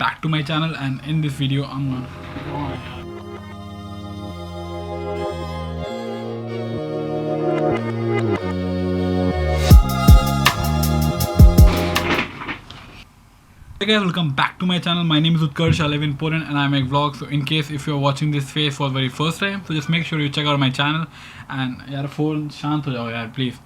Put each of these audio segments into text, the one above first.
back to my channel, and in this video I'm gonna Hey guys, welcome back to my channel. My name is Utkarsh. I live in Poland and I make vlogs. So in case if you're watching this face for the very first time, so just make sure you check out my channel. And yaar phone shant ho jao yaar, please.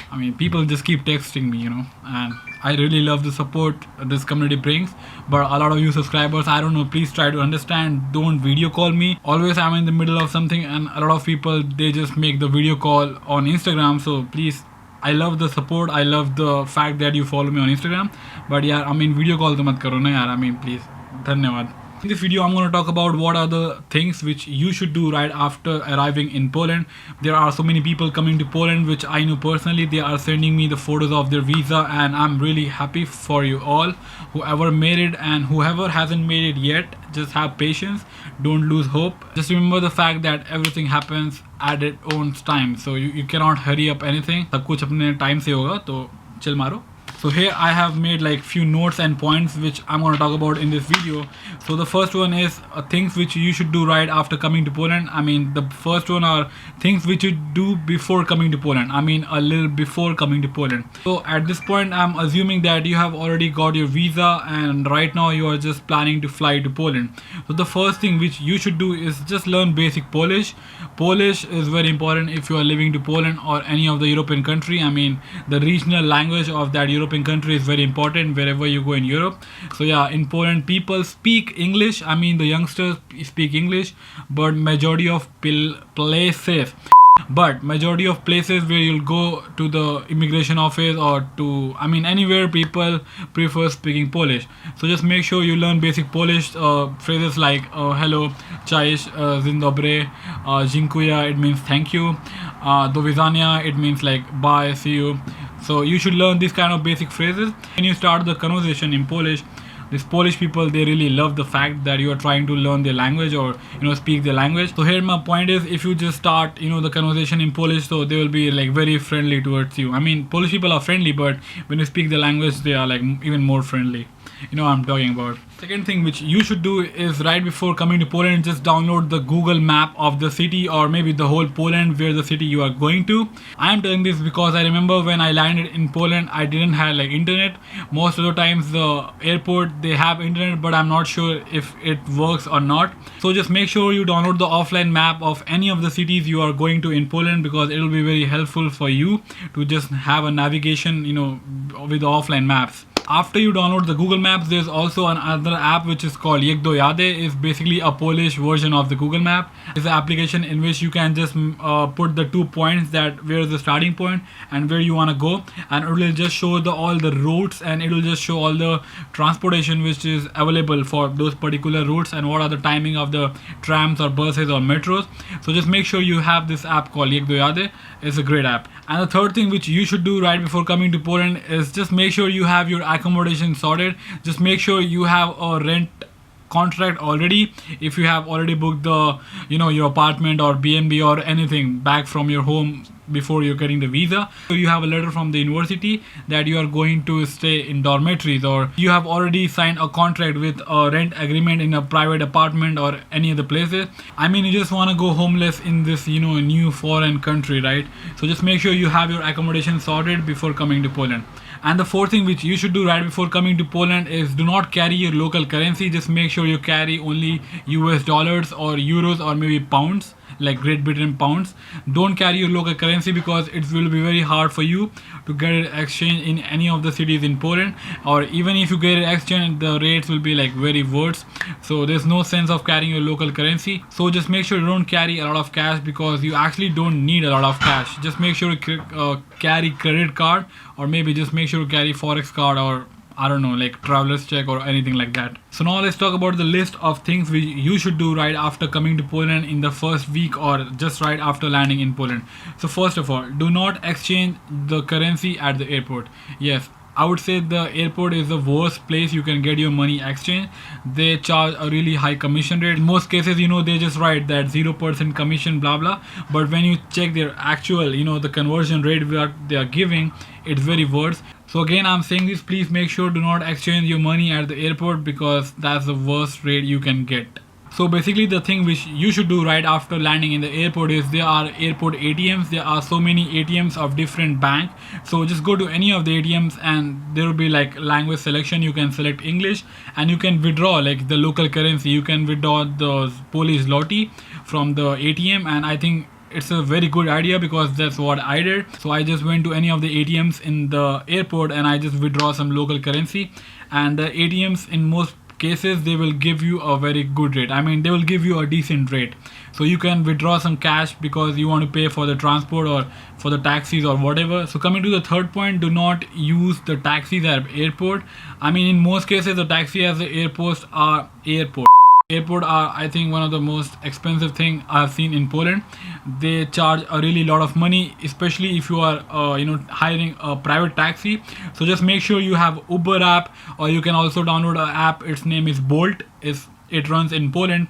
I mean, people just keep texting me, and I really love the support this community brings. But a lot of you subscribers, I don't know, please try to understand. Don't video call me. Always I'm in the middle of something, and a lot of people, they just make the video call on Instagram. So please, I love the support. I love the fact that you follow me on Instagram. But yeah, I mean, video call to mat karo na yaar. I mean, please. Dhanyawad. In this video, I'm going to talk about what are the things which you should do right after arriving in Poland. There are so many people coming to Poland, which I know personally. They are sending me the photos of their visa, and I'm really happy for you all. Whoever made it and whoever hasn't made it yet, just have patience. Don't lose hope. Just remember the fact that everything happens at its own time. So you cannot hurry up anything. सब कुछ अपने time से होगा, तो chill मारो. So here I have made like few notes and points which I'm going to talk about in this video. So the first one is things which you should do right after coming to Poland. I mean, the first one are things which you do before coming to Poland. I mean, a little before coming to Poland. So at this point, I'm assuming that you have already got your visa and right now you are just planning to fly to Poland. So the first thing which you should do is just learn basic Polish. Polish is very important if you are living to Poland or any of the European country. I mean, the regional language of that European country is very important wherever you go in Europe. So yeah, in Poland people speak English. I mean, the youngsters speak English, but majority of places where you'll go to the immigration office or to, I mean, anywhere, people prefer speaking Polish. So just make sure you learn basic Polish phrases like hello, cześć, dzień dobry, dziękuję, it means thank you, do widzenia, it means like bye, see you. So you should learn these kind of basic phrases. When you start the conversation in Polish, these Polish people, they really love the fact that you are trying to learn their language or speak their language. So here my point is, if you just start the conversation in Polish, so they will be like very friendly towards you. I mean, Polish people are friendly, but when you speak the language, they are like even more friendly. You know what I'm talking about. Second thing which you should do is right before coming to Poland, just download the Google map of the city or maybe the whole Poland where the city you are going to. I am telling this because I remember when I landed in Poland, I didn't have like internet. Most of the times the airport, they have internet, but I'm not sure if it works or not. So just make sure you download the offline map of any of the cities you are going to in Poland, because it will be very helpful for you to just have a navigation with the offline maps. After you download the Google Maps, there's also another app which is called Jak Dojadę. It's basically a Polish version of the Google Map. It's an application in which you can just put the 2 points that where is the starting point and where you want to go, and it will just show all the routes, and it will just show all the transportation which is available for those particular routes and what are the timing of the trams or buses or metros. So just make sure you have this app called Jak Dojadę. It's a great app. And the third thing which you should do right before coming to Poland is just make sure you have your accommodation sorted. Just make sure you have a rent contract already. If you have already booked the your apartment or B&B or anything back from your home before you're getting the visa, so you have a letter from the university that you are going to stay in dormitories, or you have already signed a contract with a rent agreement in a private apartment or any other places. I mean, you just want to go homeless in this new foreign country, right? So just make sure you have your accommodation sorted before coming to Poland. And the fourth thing which you should do right before coming to Poland is do not carry your local currency. Just make sure you carry only US dollars or euros or maybe pounds, like Great Britain pounds. Don't carry your local currency because it will be very hard for you to get it exchanged in any of the cities in Poland, or even if you get it exchanged, the rates will be like very worse. So there's no sense of carrying your local currency. So just make sure you don't carry a lot of cash, because you actually don't need a lot of cash. Just make sure you carry credit card, or maybe just make sure you carry forex card, or I don't know, like traveler's check or anything like that. So now let's talk about the list of things which you should do right after coming to Poland in the first week or just right after landing in Poland. So first of all, do not exchange the currency at the airport. Yes, I would say the airport is the worst place you can get your money exchanged. They charge a really high commission rate. In most cases, they just write that 0% commission, blah blah. But when you check their actual, the conversion rate that they are giving, it's very worse. So again, I'm saying this, please make sure do not exchange your money at the airport, because that's the worst rate you can get. So basically the thing which you should do right after landing in the airport is there are airport ATMs. There are so many ATMs of different bank. So just go to any of the ATMs and there will be like language selection. You can select English and you can withdraw like the local currency. You can withdraw the Polish zloty from the ATM, and I think it's a very good idea because that's what I did. So I just went to any of the ATMs in the airport and I just withdraw some local currency, and the ATMs in most cases they will give you a very good rate. I mean, they will give you a decent rate, so you can withdraw some cash because you want to pay for the transport or for the taxis or whatever. So coming to the third point, do not use the taxis at airport. I mean, in most cases the taxi at the airports are airport are, I think, one of the most expensive thing I've seen in Poland. They charge a really lot of money, especially if you are hiring a private taxi. So just make sure you have Uber app, or you can also download an app. Its name is Bolt. It runs in Poland,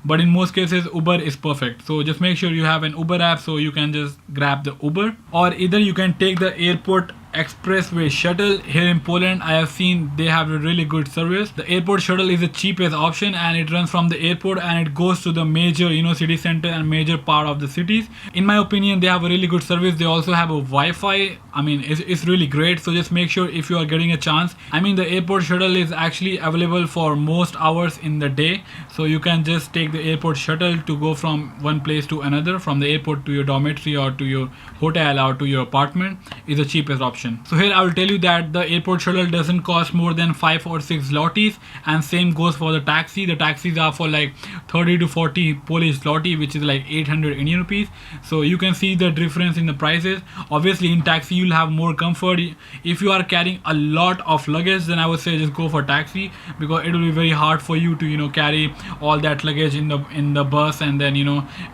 but in most cases Uber is perfect. So just make sure you have an Uber app so you can just grab the Uber, or either you can take the airport expressway shuttle. Here in Poland, I have seen they have a really good service. The airport shuttle is the cheapest option, and it runs from the airport and it goes to the major city center and major part of the cities. In my opinion, they have a really good service. They also have a Wi-Fi. I mean, it's really great. So just make sure if you are getting a chance. I mean, the airport shuttle is actually available for most hours in the day, so you can just take the airport shuttle to go from one place to another, from the airport to your dormitory or to your hotel or to your apartment. Is the cheapest option. So here I will tell you that the airport shuttle doesn't cost more than 5 or 6 zlotys, and same goes for the taxi. The taxis are for like 30 to 40 Polish zloty, which is like 800 Indian rupees. So you can see the difference in the prices. Obviously in taxi you'll have more comfort. If you are carrying a lot of luggage, then I would say just go for taxi, because it will be very hard for you to carry all that luggage in the bus and then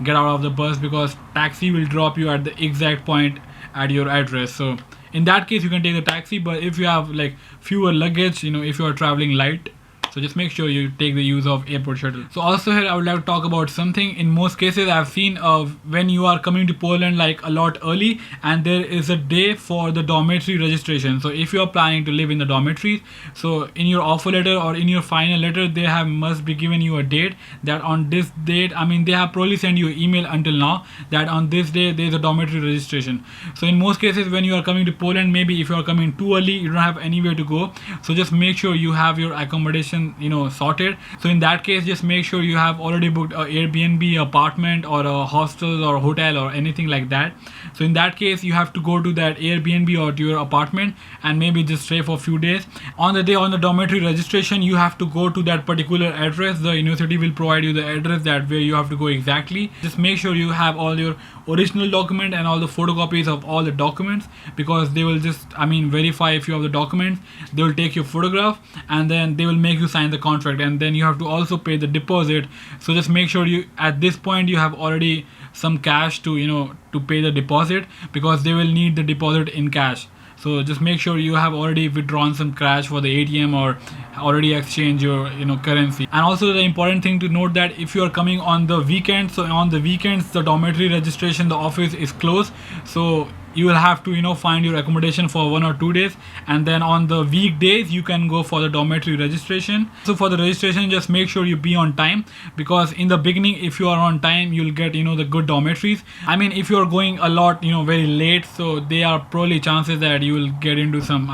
get out of the bus, because taxi will drop you at the exact point at your address. So in that case you can take the taxi. But if you have like fewer luggage, if you are traveling light, so just make sure you take the use of airport shuttle. So also here I would like to talk about something. In most cases I've seen when you are coming to Poland like a lot early, and there is a day for the dormitory registration. So if you are planning to live in the dormitories, so in your offer letter or in your final letter they must be given you a date that on this date, I mean they have probably sent you an email until now that on this day there is a dormitory registration. So in most cases when you are coming to Poland, maybe if you are coming too early, you don't have anywhere to go, so just make sure you have your accommodation sorted. So in that case just make sure you have already booked a Airbnb apartment or a hostel or hotel or anything like that. So in that case you have to go to that Airbnb or to your apartment and maybe just stay for a few days. On the day on the dormitory registration you have to go to that particular address. The university will provide you the address that where you have to go exactly. Just make sure you have all your original document and all the photocopies of all the documents, because they will just verify if you have the documents. They will take your photograph and then they will make you sign the contract, and then you have to also pay the deposit. So just make sure you at this point you have already some cash to to pay the deposit, because they will need the deposit in cash. So just make sure you have already withdrawn some cash for the ATM or already exchanged your currency. And also the important thing to note that if you are coming on the weekend, so on the weekends the dormitory registration, the office is closed, so you will have to find your accommodation for 1 or 2 days, and then on the weekdays you can go for the dormitory registration. So for the registration just make sure you be on time, because in the beginning if you are on time you'll get the good dormitories. I mean if you are going a lot very late, so there are probably chances that you will get into some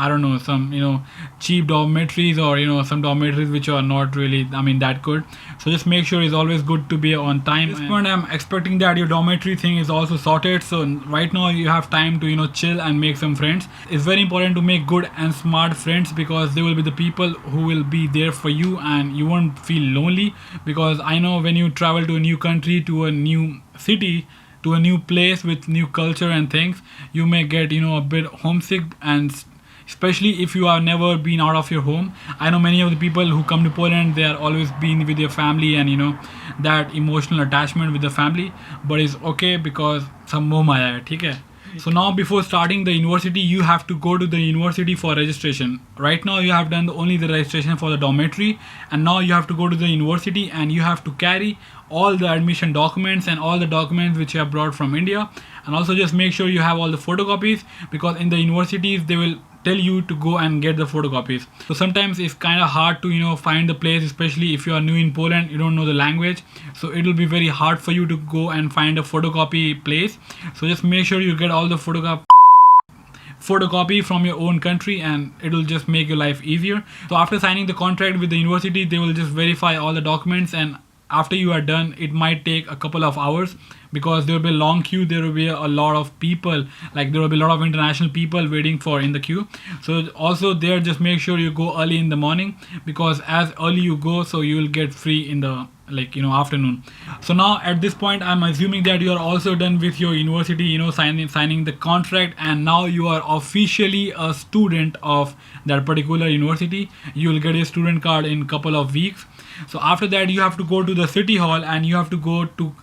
some cheap dormitories or some dormitories which are not really that good. So just make sure it's always good to be on time. At this point I'm expecting that your dormitory thing is also sorted, so right now you have time to chill and make some friends. It's very important to make good and smart friends, because they will be the people who will be there for you and you won't feel lonely. Because I know when you travel to a new country, to a new city, to a new place with new culture and things, you may get a bit homesick, and especially if you have never been out of your home. I know many of the people who come to Poland, they are always been with their family and that emotional attachment with the family. But it's okay, because some moh maya hai, theek hai? So now before starting the university you have to go to the university for registration. Right now you have done only the registration for the dormitory, and now you have to go to the university and you have to carry all the admission documents and all the documents which you have brought from India. And also just make sure you have all the photocopies, because in the universities they will tell you to go and get the photocopies. So sometimes it's kind of hard to find the place, especially if you are new in Poland, you don't know the language, so it will be very hard for you to go and find a photocopy place. So just make sure you get all the photocopy from your own country, and it will just make your life easier. So after signing the contract with the university, they will just verify all the documents, and after you are done, it might take a couple of hours, because there will be a long queue. There will be a lot of people, like there will be a lot of international people waiting for in the queue. So also there, just make sure you go early in the morning, because as early you go, so you will get free in the afternoon. So now at this point, I'm assuming that you are also done with your university, signing the contract, and now you are officially a student of that particular university. You will get a student card in couple of weeks. So after that, you have to go to the city hall, and you have to go to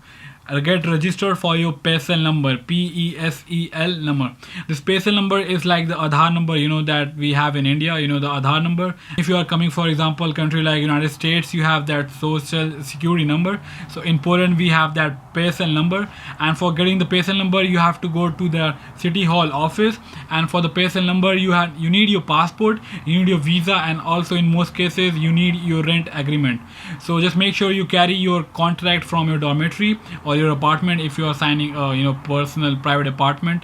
get registered for your PESEL number, PESEL number. This PESEL number is like the Aadhaar number, that we have in India, the Aadhaar number. If you are coming, for example, country like United States, you have that social security number. So in Poland, we have that PESEL number, and for getting the PESEL number, you have to go to the city hall office, and for the PESEL number, you need your passport, you need your visa, and also in most cases, you need your rent agreement. So just make sure you carry your contract from your dormitory or your apartment if you are signing personal private apartment.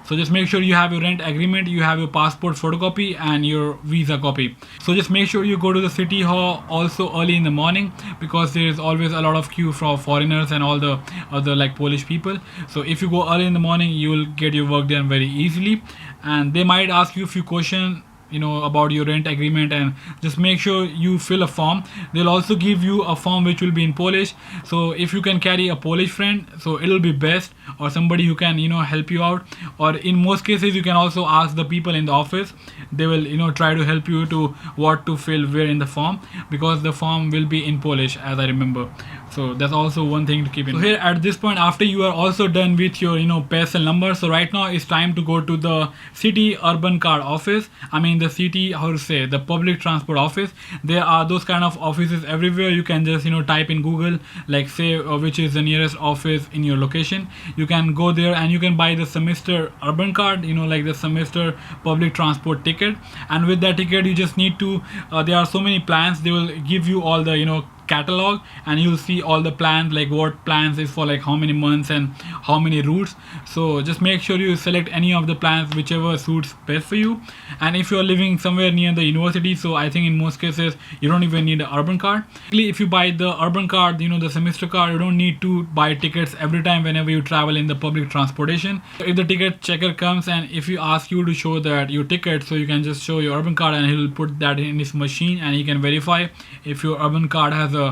So just make sure you have your rent agreement, you have your passport photocopy, and your visa copy. So just make sure you go to the city hall also early in the morning, because there is always a lot of queue for foreigners and all the other like Polish people. So if you go early in the morning, you will get your work done very easily, and they might ask you a few questions about your rent agreement, and just make sure you fill a form. They'll also give you a form which will be in Polish. So if you can carry a Polish friend, so it'll be best, or somebody who can help you out, or in most cases you can also ask the people in the office. They will try to help you to what to fill where in the form, because the form will be in Polish, as I remember. So that's also one thing to keep in mind. So here at this point, after you are also done with your PESEL number, so right now it's time to go to the city urban card office. I mean the city, the public transport office. There are those kind of offices everywhere. You can just type in Google, like say which is the nearest office in your location. You can go there and you can buy the semester urban card, like the semester public transport ticket. And with that ticket, you just need to there are so many plans. They will give you all the catalog, and you'll see all the plans, like what plans is for like how many months and how many routes. So just make sure you select any of the plans whichever suits best for you. And if you're living somewhere near the university, so I think in most cases you don't even need an urban card. If you buy the urban card, the semester card, you don't need to buy tickets every time whenever you travel in the public transportation. If the ticket checker comes and if you ask you to show that your ticket, so you can just show your urban card, and he will put that in his machine, and he can verify if your urban card has a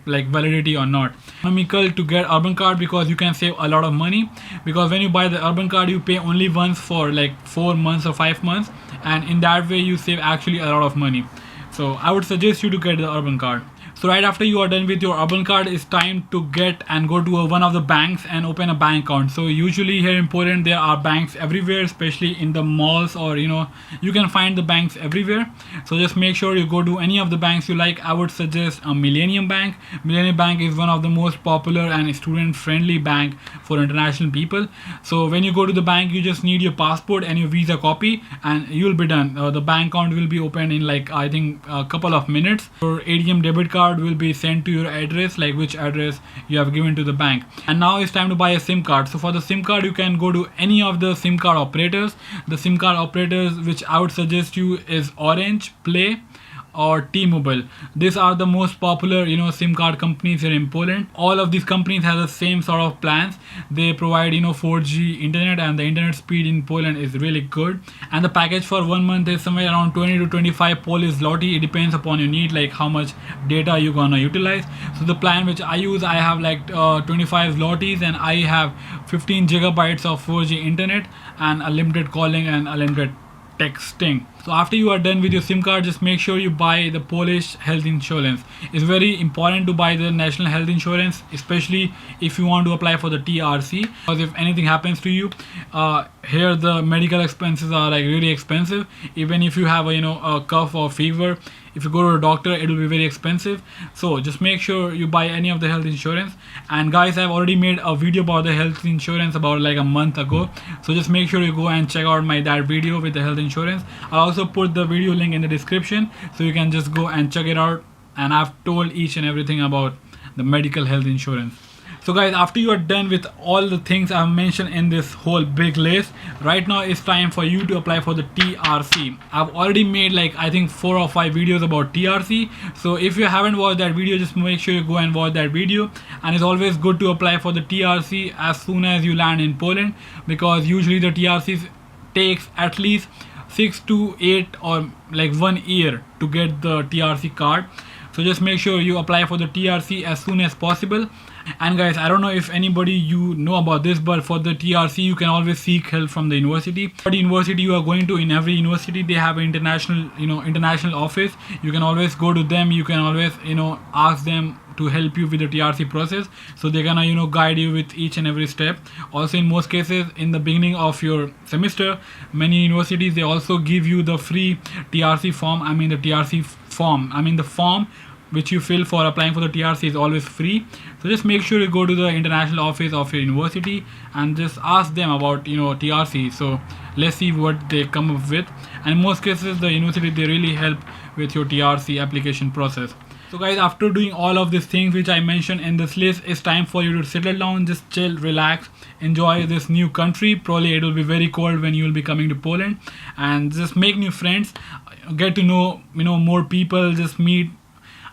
like validity or not. Economical to get urban card, because you can save a lot of money, because when you buy the urban card, you pay only once for like 4 months or 5 months, and in that way you save actually a lot of money. So I would suggest you to get the urban card. So right after you are done with your urban card, it's time to get and go to one of the banks and open a bank account. So usually here in Poland, there are banks everywhere, especially in the malls, or you can find the banks everywhere. So just make sure you go to any of the banks you like. I would suggest a Millennium Bank. Millennium Bank is one of the most popular and student friendly bank for international people. So when you go to the bank, you just need your passport and your visa copy, and you'll be done. The bank account will be opened in like I think a couple of minutes. Your ATM debit card will be sent to your address, like which address you have given to the bank. And now it's time to buy a SIM card. So for the SIM card, you can go to any of the SIM card operators. The SIM card operators which I would suggest you is Orange, Play, or T-Mobile. These are the most popular SIM card companies here in Poland. All of these companies have the same sort of plans. They provide 4G internet, and the internet speed in Poland is really good. And the package for 1 month is somewhere around 20 to 25 Polish zloty. It depends upon your need, like how much data you're gonna utilize. So the plan which I use, I have like 25 zlotys, and I have 15 gigabytes of 4G internet and unlimited calling and unlimited texting. So after you are done with your SIM card, just make sure you buy the Polish health insurance. It's very important to buy the national health insurance, especially if you want to apply for the TRC, because if anything happens to you, here the medical expenses are like really expensive. Even if you have a cough or fever, if you go to a doctor, it will be very expensive. So just make sure you buy any of the health insurance. And guys, I've already made a video about the health insurance about like a month ago, so just make sure you go and check out that video with the health insurance. I'll also put the video link in the description, so you can just go and check it out. And I've told each and everything about the medical health insurance. So guys, after you are done with all the things I've mentioned in this whole big list, right now it's time for you to apply for the TRC. I've already made like I think 4 or 5 videos about TRC. So if you haven't watched that video, just make sure you go and watch that video. And it's always good to apply for the TRC as soon as you land in Poland, because usually the TRC takes at least 6 to 8 or like 1 year to get the TRC card. So just make sure you apply for the TRC as soon as possible. And guys, I don't know if anybody you know about this, but for the TRC you can always seek help from the university. For the university you are going to, in every university they have an international office. You can always go to them. You can always ask them to help you with the TRC process, so they're gonna guide you with each and every step. Also, in most cases, in the beginning of your semester, many universities they also give you the free TRC form. The form which you fill for applying for the TRC is always free. So just make sure you go to the international office of your university and just ask them about TRC. So let's see what they come up with. And in most cases the university they really help with your TRC application process. So guys, after doing all of these things which I mentioned in this list, it's time for you to settle down, just chill, relax, enjoy this new country. Probably it will be very cold when you will be coming to Poland, and just make new friends, get to know more people, just meet.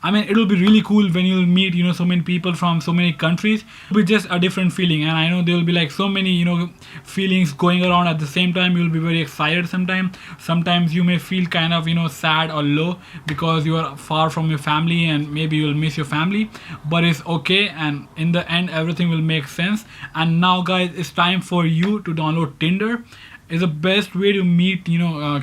It will be really cool when you'll meet so many people from so many countries. It will be just a different feeling, and I know there will be like so many feelings going around at the same time. You will be very excited sometimes you may feel kind of sad or low because you are far from your family and maybe you will miss your family, but it's okay, and in the end everything will make sense. And now guys, it's time for you to download Tinder. Is the best way to meet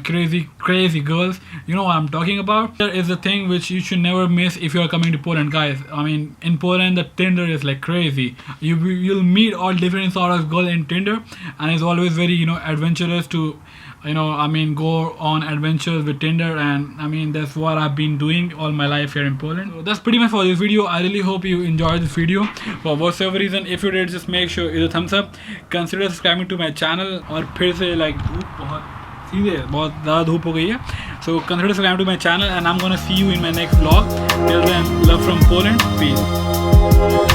crazy girls. You know what I'm talking about. Tinder is the thing which you should never miss if you are coming to Poland, guys. In Poland the Tinder is like crazy. You'll meet all different sort of girls in Tinder, and it's always very adventurous to go on adventures with Tinder. And that's what I've been doing all my life here in Poland. So that's pretty much for this video. I really hope you enjoyed this video. For whatever reason, if you did, just make sure it's a thumbs up. Consider subscribing to my channel. और फिर से like बहुत ज़्यादा धूप हो गई है. So consider subscribing to my channel, and I'm gonna see you in my next vlog. Till then, love from Poland. Peace.